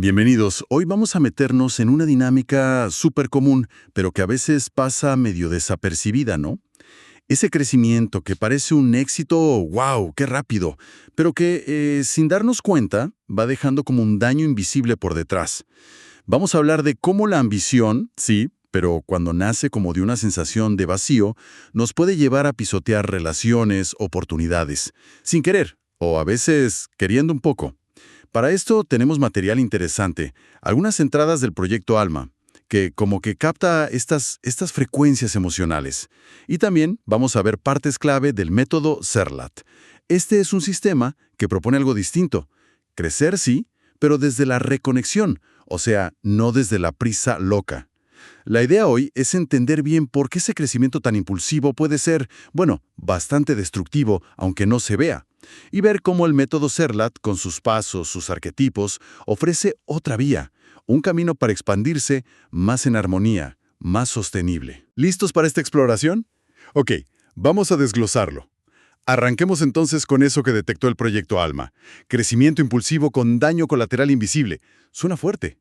Bienvenidos. Hoy vamos a meternos en una dinámica súper común, pero que a veces pasa medio desapercibida, ¿no? Ese crecimiento que parece un éxito, wow, qué rápido, pero que sin darnos cuenta va dejando como un daño invisible por detrás. Vamos a hablar de cómo la ambición, sí, pero cuando nace como de una sensación de vacío, nos puede llevar a pisotear relaciones, oportunidades, sin querer, o a veces queriendo un poco. Para esto tenemos material interesante, algunas entradas del proyecto Alma, que como que capta estas frecuencias emocionales. Y también vamos a ver partes clave del método CERLAT. Este es un sistema que propone algo distinto. Crecer sí, pero desde la reconexión, o sea, no desde la prisa loca. La idea hoy es entender bien por qué ese crecimiento tan impulsivo puede ser, bueno, bastante destructivo, aunque no se vea, y ver cómo el método CERLAT, con sus pasos, sus arquetipos, ofrece otra vía, un camino para expandirse más en armonía, más sostenible. ¿Listos para esta exploración? Ok, vamos a desglosarlo. Arranquemos entonces con eso que detectó el proyecto ALMA. Crecimiento impulsivo con daño colateral invisible. Suena fuerte.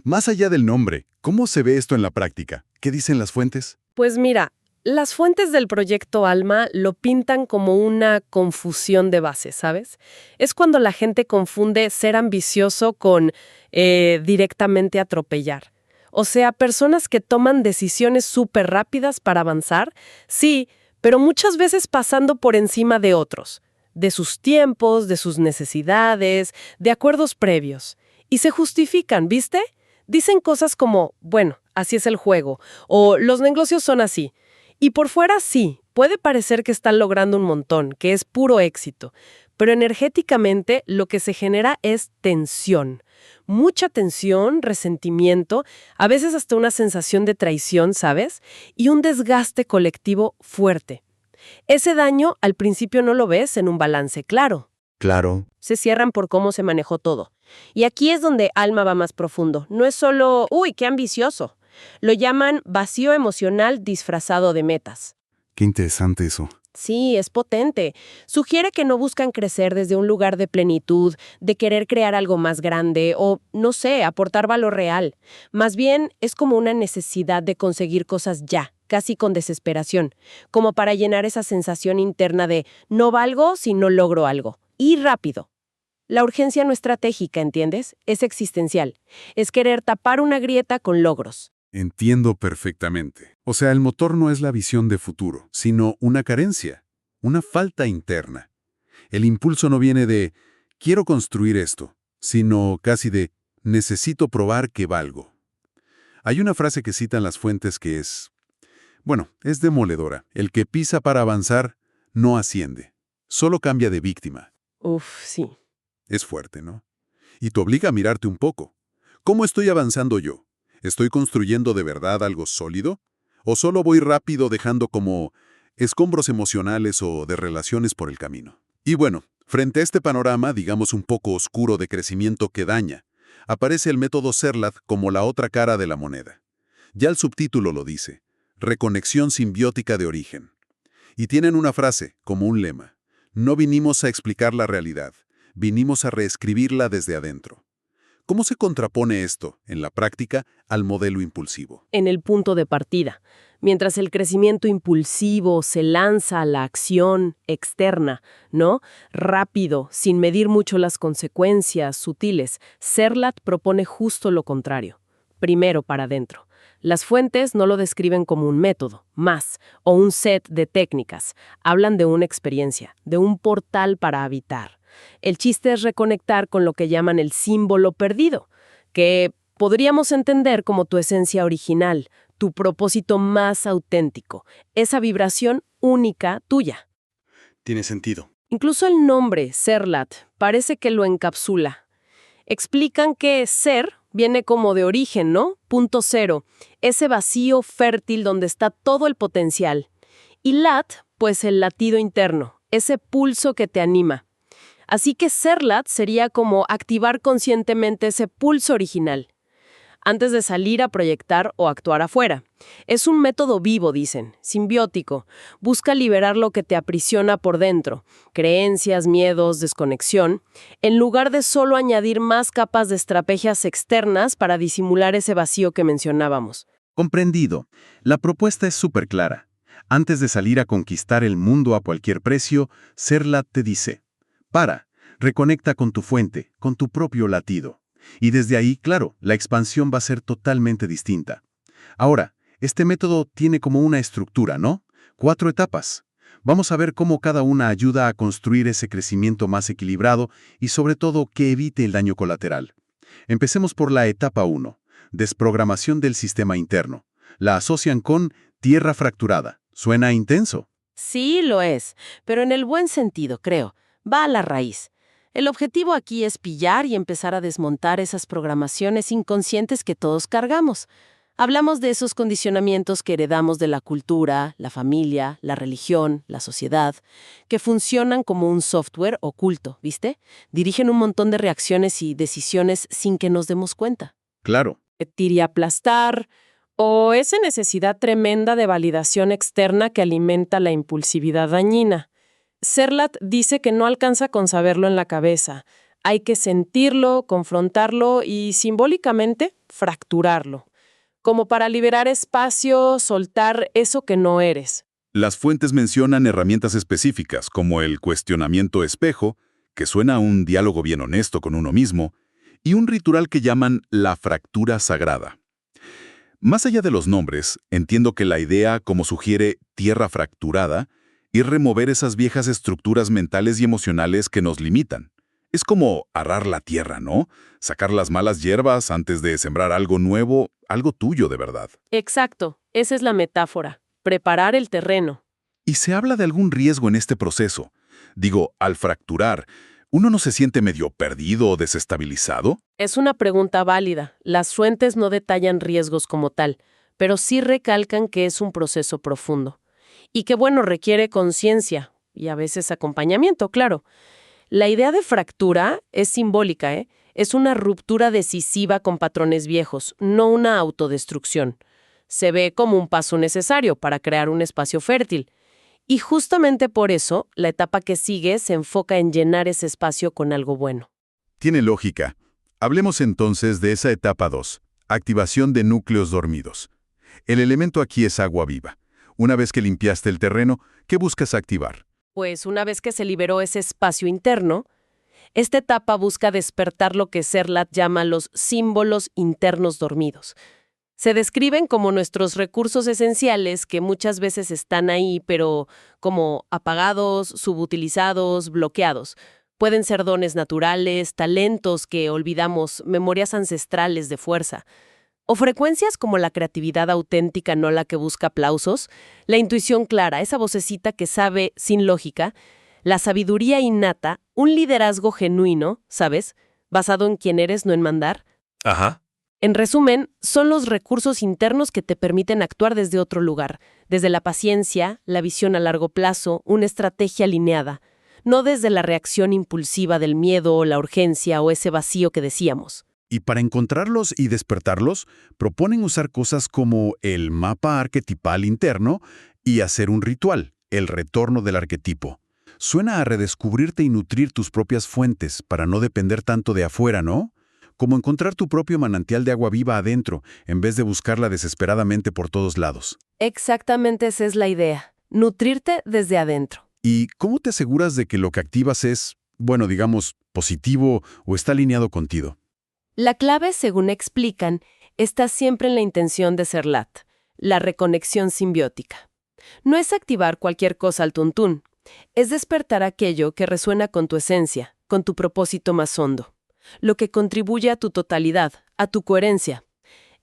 Más allá del nombre, ¿cómo se ve esto en la práctica? ¿Qué dicen las fuentes? Pues mira, las fuentes del proyecto Alma lo pintan como una confusión de base, ¿sabes? Es cuando la gente confunde ser ambicioso con directamente atropellar. O sea, personas que toman decisiones súper rápidas para avanzar, sí, pero muchas veces pasando por encima de otros, de sus tiempos, de sus necesidades, de acuerdos previos. Y se justifican, ¿viste? Dicen cosas como, bueno, así es el juego, o los negocios son así. Y por fuera sí, puede parecer que están logrando un montón, que es puro éxito, pero energéticamente lo que se genera es tensión. Mucha tensión, resentimiento, a veces hasta una sensación de traición, ¿sabes? Y un desgaste colectivo fuerte. Ese daño al principio no lo ves en un balance claro. Claro. Se cierran por cómo se manejó todo. Y aquí es donde Alma va más profundo. No es solo, uy, qué ambicioso. Lo llaman vacío emocional disfrazado de metas. Qué interesante eso. Sí, es potente. Sugiere que no buscan crecer desde un lugar de plenitud, de querer crear algo más grande o, no sé, aportar valor real. Más bien, es como una necesidad de conseguir cosas ya, casi con desesperación, como para llenar esa sensación interna de no valgo si no logro algo. Y rápido. La urgencia no estratégica, ¿entiendes? Es existencial. Es querer tapar una grieta con logros. Entiendo perfectamente. O sea, el motor no es la visión de futuro, sino una carencia, una falta interna. El impulso no viene de quiero construir esto, sino casi de necesito probar que valgo. Hay una frase que citan las fuentes que es demoledora. El que pisa para avanzar no asciende, solo cambia de víctima. Uf, sí. Es fuerte, ¿no? Y te obliga a mirarte un poco. ¿Cómo estoy avanzando yo? ¿Estoy construyendo de verdad algo sólido? ¿O solo voy rápido dejando como escombros emocionales o de relaciones por el camino? Y bueno, frente a este panorama, digamos un poco oscuro de crecimiento que daña, aparece el método CERLAT como la otra cara de la moneda. Ya el subtítulo lo dice, reconexión simbiótica de origen. Y tienen una frase, como un lema, no vinimos a explicar la realidad, vinimos a reescribirla desde adentro. ¿Cómo se contrapone esto, en la práctica, al modelo impulsivo? En el punto de partida. Mientras el crecimiento impulsivo se lanza a la acción externa, ¿no? Rápido, sin medir mucho las consecuencias sutiles, CERLAT propone justo lo contrario. Primero para adentro. Las fuentes no lo describen como un método, más, o un set de técnicas. Hablan de una experiencia, de un portal para habitar. El chiste es reconectar con lo que llaman el símbolo perdido, que podríamos entender como tu esencia original, tu propósito más auténtico, esa vibración única tuya. Tiene sentido. Incluso el nombre, CERLAT, parece que lo encapsula. Explican que ser viene como de origen, ¿no? Punto cero, ese vacío fértil donde está todo el potencial. Y lat, pues el latido interno, ese pulso que te anima. Así que CERLAT sería como activar conscientemente ese pulso original. antes de salir a proyectar o actuar afuera. Es un método vivo, dicen, simbiótico. Busca liberar lo que te aprisiona por dentro, creencias, miedos, desconexión, en lugar de solo añadir más capas de estrategias externas para disimular ese vacío que mencionábamos. Comprendido. La propuesta es súper clara. Antes de salir a conquistar el mundo a cualquier precio, Serlat te dice: para, reconecta con tu fuente, con tu propio latido. Y desde ahí, claro, la expansión va a ser totalmente distinta. Ahora, este método tiene como una estructura, ¿no? 4 etapas. Vamos a ver cómo cada una ayuda a construir ese crecimiento más equilibrado y sobre todo que evite el daño colateral. Empecemos por la etapa 1, desprogramación del sistema interno. La asocian con tierra fracturada. ¿Suena intenso? Sí, lo es, pero en el buen sentido, creo. Va a la raíz. El objetivo aquí es pillar y empezar a desmontar esas programaciones inconscientes que todos cargamos. Hablamos de esos condicionamientos que heredamos de la cultura, la familia, la religión, la sociedad, que funcionan como un software oculto, ¿viste? Dirigen un montón de reacciones y decisiones sin que nos demos cuenta. Claro. Aplastar, o esa necesidad tremenda de validación externa que alimenta la impulsividad dañina. Serlat dice que no alcanza con saberlo en la cabeza. Hay que sentirlo, confrontarlo y, simbólicamente, fracturarlo. Como para liberar espacio, soltar eso que no eres. Las fuentes mencionan herramientas específicas, como el cuestionamiento espejo, que suena a un diálogo bien honesto con uno mismo, y un ritual que llaman la fractura sagrada. Más allá de los nombres, entiendo que la idea, como sugiere tierra fracturada, es remover esas viejas estructuras mentales y emocionales que nos limitan. Es como arar la tierra, ¿no? Sacar las malas hierbas antes de sembrar algo nuevo, algo tuyo de verdad. Exacto, esa es la metáfora. Preparar el terreno. ¿Y se habla de algún riesgo en este proceso? Digo, al fracturar, ¿uno no se siente medio perdido o desestabilizado? Es una pregunta válida. Las fuentes no detallan riesgos como tal, pero sí recalcan que es un proceso profundo. Y que, bueno, requiere conciencia y a veces acompañamiento, claro. La idea de fractura es simbólica, ¿eh? Es una ruptura decisiva con patrones viejos, no una autodestrucción. Se ve como un paso necesario para crear un espacio fértil. Y justamente por eso, la etapa que sigue se enfoca en llenar ese espacio con algo bueno. Tiene lógica. Hablemos entonces de esa etapa 2, activación de núcleos dormidos. El elemento aquí es agua viva. Una vez que limpiaste el terreno, ¿qué buscas activar? Pues una vez que se liberó ese espacio interno, esta etapa busca despertar lo que Serlat llama los símbolos internos dormidos. Se describen como nuestros recursos esenciales que muchas veces están ahí, pero como apagados, subutilizados, bloqueados. Pueden ser dones naturales, talentos que olvidamos, memorias ancestrales de fuerza. O frecuencias como la creatividad auténtica, no la que busca aplausos, la intuición clara, esa vocecita que sabe sin lógica, la sabiduría innata, un liderazgo genuino, ¿sabes? Basado en quién eres, no en mandar. Ajá. En resumen, son los recursos internos que te permiten actuar desde otro lugar, desde la paciencia, la visión a largo plazo, una estrategia alineada, no desde la reacción impulsiva del miedo, la urgencia o ese vacío que decíamos. Y para encontrarlos y despertarlos, proponen usar cosas como el mapa arquetipal interno y hacer un ritual, el retorno del arquetipo. Suena a redescubrirte y nutrir tus propias fuentes para no depender tanto de afuera, ¿no? Como encontrar tu propio manantial de agua viva adentro, en vez de buscarla desesperadamente por todos lados. Exactamente esa es la idea, nutrirte desde adentro. ¿Y cómo te aseguras de que lo que activas es, bueno, digamos, positivo o está alineado contigo? La clave, según explican, está siempre en la intención de Serlat, la reconexión simbiótica. No es activar cualquier cosa al tuntún, es despertar aquello que resuena con tu esencia, con tu propósito más hondo, lo que contribuye a tu totalidad, a tu coherencia.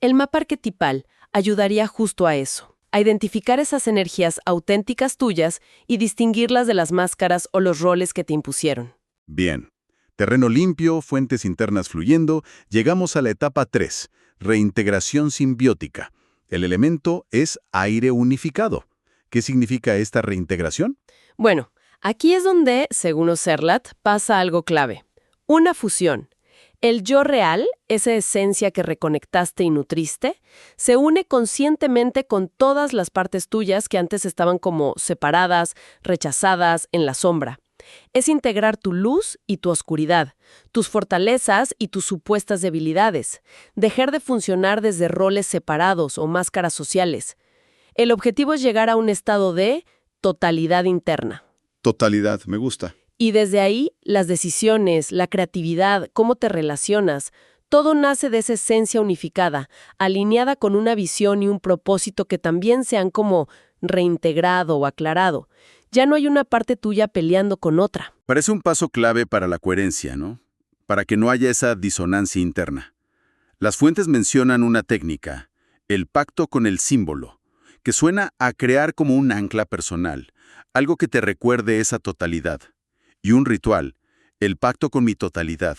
El mapa arquetipal ayudaría justo a eso, a identificar esas energías auténticas tuyas y distinguirlas de las máscaras o los roles que te impusieron. Bien. Terreno limpio, fuentes internas fluyendo, llegamos a la etapa 3, reintegración simbiótica. El elemento es aire unificado. ¿Qué significa esta reintegración? Bueno, aquí es donde, según Serlat, pasa algo clave. Una fusión. El yo real, esa esencia que reconectaste y nutriste, se une conscientemente con todas las partes tuyas que antes estaban como separadas, rechazadas, en la sombra. Es integrar tu luz y tu oscuridad, tus fortalezas y tus supuestas debilidades, dejar de funcionar desde roles separados o máscaras sociales. El objetivo es llegar a un estado de totalidad interna. Totalidad, me gusta. Y desde ahí, las decisiones, la creatividad, cómo te relacionas, todo nace de esa esencia unificada, alineada con una visión y un propósito que también se han como reintegrado o aclarado. Ya no hay una parte tuya peleando con otra. Parece un paso clave para la coherencia, ¿no? Para que no haya esa disonancia interna. Las fuentes mencionan una técnica, el pacto con el símbolo, que suena a crear como un ancla personal, algo que te recuerde esa totalidad. Y un ritual, el pacto con mi totalidad.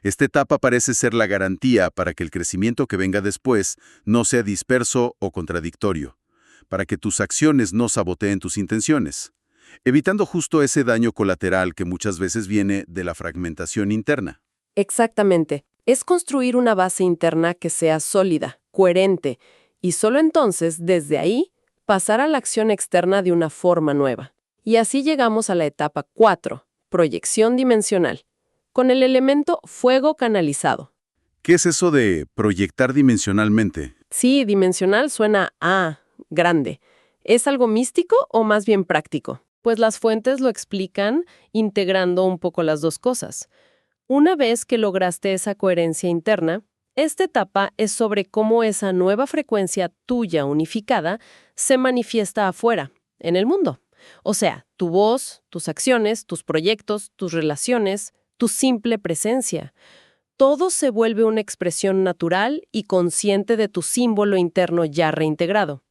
Esta etapa parece ser la garantía para que el crecimiento que venga después no sea disperso o contradictorio, para que tus acciones no saboteen tus intenciones, evitando justo ese daño colateral que muchas veces viene de la fragmentación interna. Exactamente. Es construir una base interna que sea sólida, coherente, y solo entonces, desde ahí, pasar a la acción externa de una forma nueva. Y así llegamos a la etapa 4, proyección dimensional, con el elemento fuego canalizado. ¿Qué es eso de proyectar dimensionalmente? Sí, dimensional suena a grande. ¿Es algo místico o más bien práctico? Pues las fuentes lo explican integrando un poco las dos cosas. Una vez que lograste esa coherencia interna, esta etapa es sobre cómo esa nueva frecuencia tuya unificada se manifiesta afuera, en el mundo. O sea, tu voz, tus acciones, tus proyectos, tus relaciones, tu simple presencia. Todo se vuelve una expresión natural y consciente de tu símbolo interno ya reintegrado.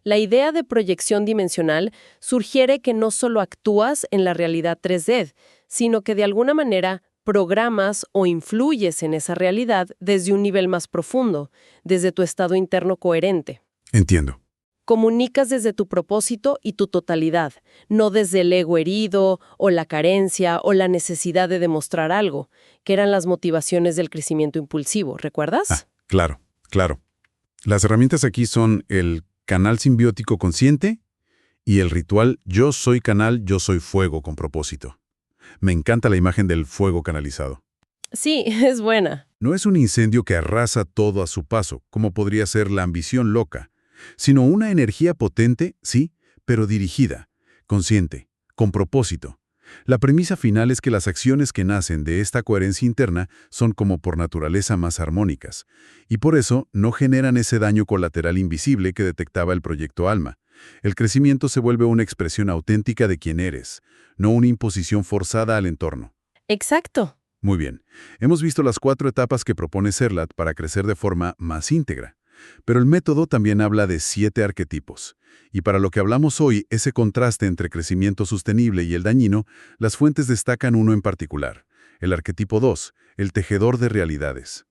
La idea de proyección dimensional sugiere que no solo actúas en la realidad 3D, sino que de alguna manera programas o influyes en esa realidad desde un nivel más profundo, desde tu estado interno coherente. Entiendo. Comunicas desde tu propósito y tu totalidad, no desde el ego herido, o la carencia, o la necesidad de demostrar algo, que eran las motivaciones del crecimiento impulsivo, ¿recuerdas? Claro, claro. Las herramientas aquí son el canal simbiótico consciente y el ritual yo soy canal, yo soy fuego con propósito. Me encanta la imagen del fuego canalizado. Sí, es buena. No es un incendio que arrasa todo a su paso, como podría ser la ambición loca, sino una energía potente, sí, pero dirigida, consciente, con propósito. La premisa final es que las acciones que nacen de esta coherencia interna son como por naturaleza más armónicas, y por eso no generan ese daño colateral invisible que detectaba el proyecto Alma. El crecimiento se vuelve una expresión auténtica de quién eres, no una imposición forzada al entorno. Exacto. Muy bien, hemos visto las 4 etapas que propone Serlat para crecer de forma más íntegra. Pero el método también habla de 7 arquetipos. Y para lo que hablamos hoy, ese contraste entre crecimiento sostenible y el dañino, las fuentes destacan uno en particular, el arquetipo 2, el tejedor de realidades.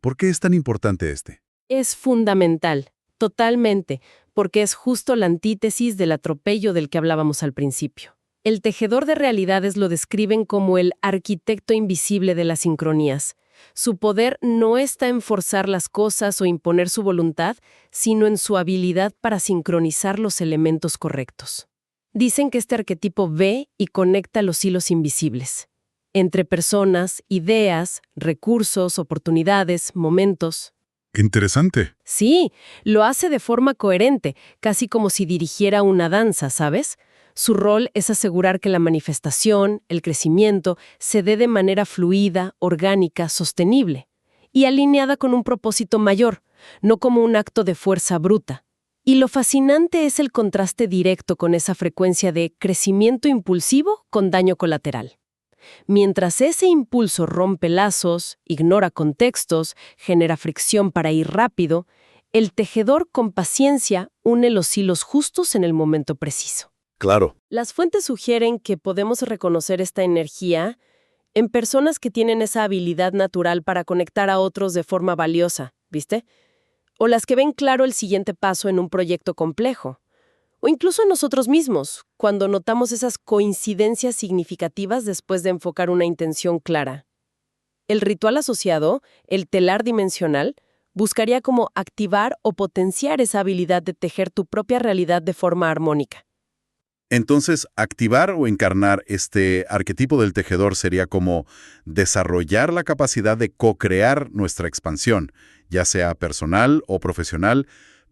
¿Por qué es tan importante este? Es fundamental, totalmente, porque es justo la antítesis del atropello del que hablábamos al principio. El tejedor de realidades lo describen como el arquitecto invisible de las sincronías. Su poder no está en forzar las cosas o imponer su voluntad, sino en su habilidad para sincronizar los elementos correctos. Dicen que este arquetipo ve y conecta los hilos invisibles, entre personas, ideas, recursos, oportunidades, momentos. Interesante. Sí, lo hace de forma coherente, casi como si dirigiera una danza, ¿sabes? Su rol es asegurar que la manifestación, el crecimiento, se dé de manera fluida, orgánica, sostenible y alineada con un propósito mayor, no como un acto de fuerza bruta. Y lo fascinante es el contraste directo con esa frecuencia de crecimiento impulsivo con daño colateral. Mientras ese impulso rompe lazos, ignora contextos, genera fricción para ir rápido, el tejedor con paciencia une los hilos justos en el momento preciso. Claro. Las fuentes sugieren que podemos reconocer esta energía en personas que tienen esa habilidad natural para conectar a otros de forma valiosa, ¿viste? O las que ven claro el siguiente paso en un proyecto complejo. O incluso en nosotros mismos, cuando notamos esas coincidencias significativas después de enfocar una intención clara. El ritual asociado, el telar dimensional, buscaría como activar o potenciar esa habilidad de tejer tu propia realidad de forma armónica. Entonces, activar o encarnar este arquetipo del tejedor sería como desarrollar la capacidad de co-crear nuestra expansión, ya sea personal o profesional,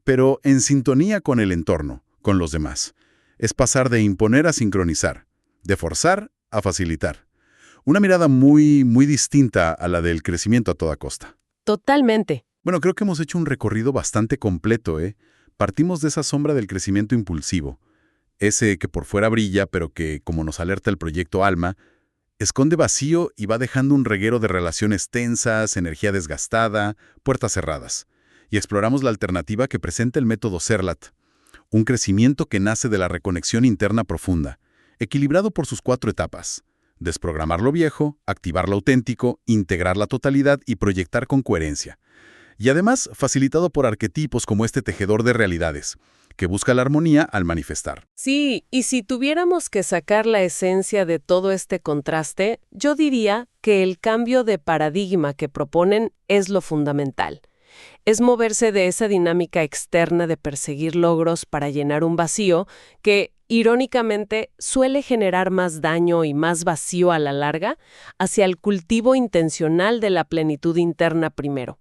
pero en sintonía con el entorno, con los demás. Es pasar de imponer a sincronizar, de forzar a facilitar. Una mirada muy, muy distinta a la del crecimiento a toda costa. Totalmente. Bueno, creo que hemos hecho un recorrido bastante completo, ¿eh? Partimos de esa sombra del crecimiento impulsivo. Ese que por fuera brilla, pero que, como nos alerta el proyecto Alma, esconde vacío y va dejando un reguero de relaciones tensas, energía desgastada, puertas cerradas. Y exploramos la alternativa que presenta el método Serlat, un crecimiento que nace de la reconexión interna profunda, equilibrado por sus 4 etapas: desprogramar lo viejo, activar lo auténtico, integrar la totalidad y proyectar con coherencia. Y además facilitado por arquetipos como este tejedor de realidades, que busca la armonía al manifestar. Sí, y si tuviéramos que sacar la esencia de todo este contraste, yo diría que el cambio de paradigma que proponen es lo fundamental. Es moverse de esa dinámica externa de perseguir logros para llenar un vacío que, irónicamente, suele generar más daño y más vacío a la larga, hacia el cultivo intencional de la plenitud interna primero.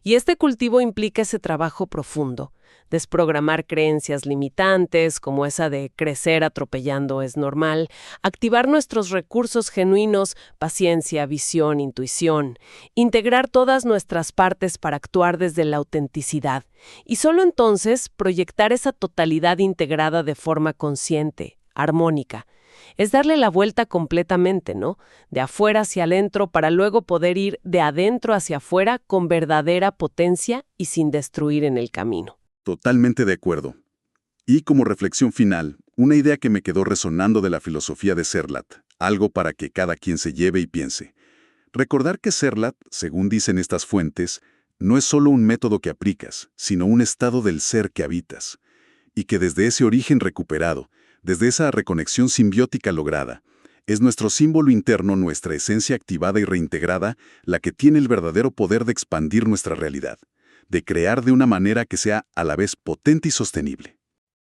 Y este cultivo implica ese trabajo profundo, desprogramar creencias limitantes, como esa de crecer atropellando es normal, activar nuestros recursos genuinos, paciencia, visión, intuición, integrar todas nuestras partes para actuar desde la autenticidad, y solo entonces proyectar esa totalidad integrada de forma consciente, armónica. Es darle la vuelta completamente, ¿no? De afuera hacia adentro para luego poder ir de adentro hacia afuera con verdadera potencia y sin destruir en el camino. Totalmente de acuerdo. Y como reflexión final, una idea que me quedó resonando de la filosofía de Serlat, algo para que cada quien se lleve y piense. Recordar que Serlat, según dicen estas fuentes, no es solo un método que aplicas, sino un estado del ser que habitas. Y que desde ese origen recuperado, desde esa reconexión simbiótica lograda, es nuestro símbolo interno, nuestra esencia activada y reintegrada, la que tiene el verdadero poder de expandir nuestra realidad, de crear de una manera que sea a la vez potente y sostenible.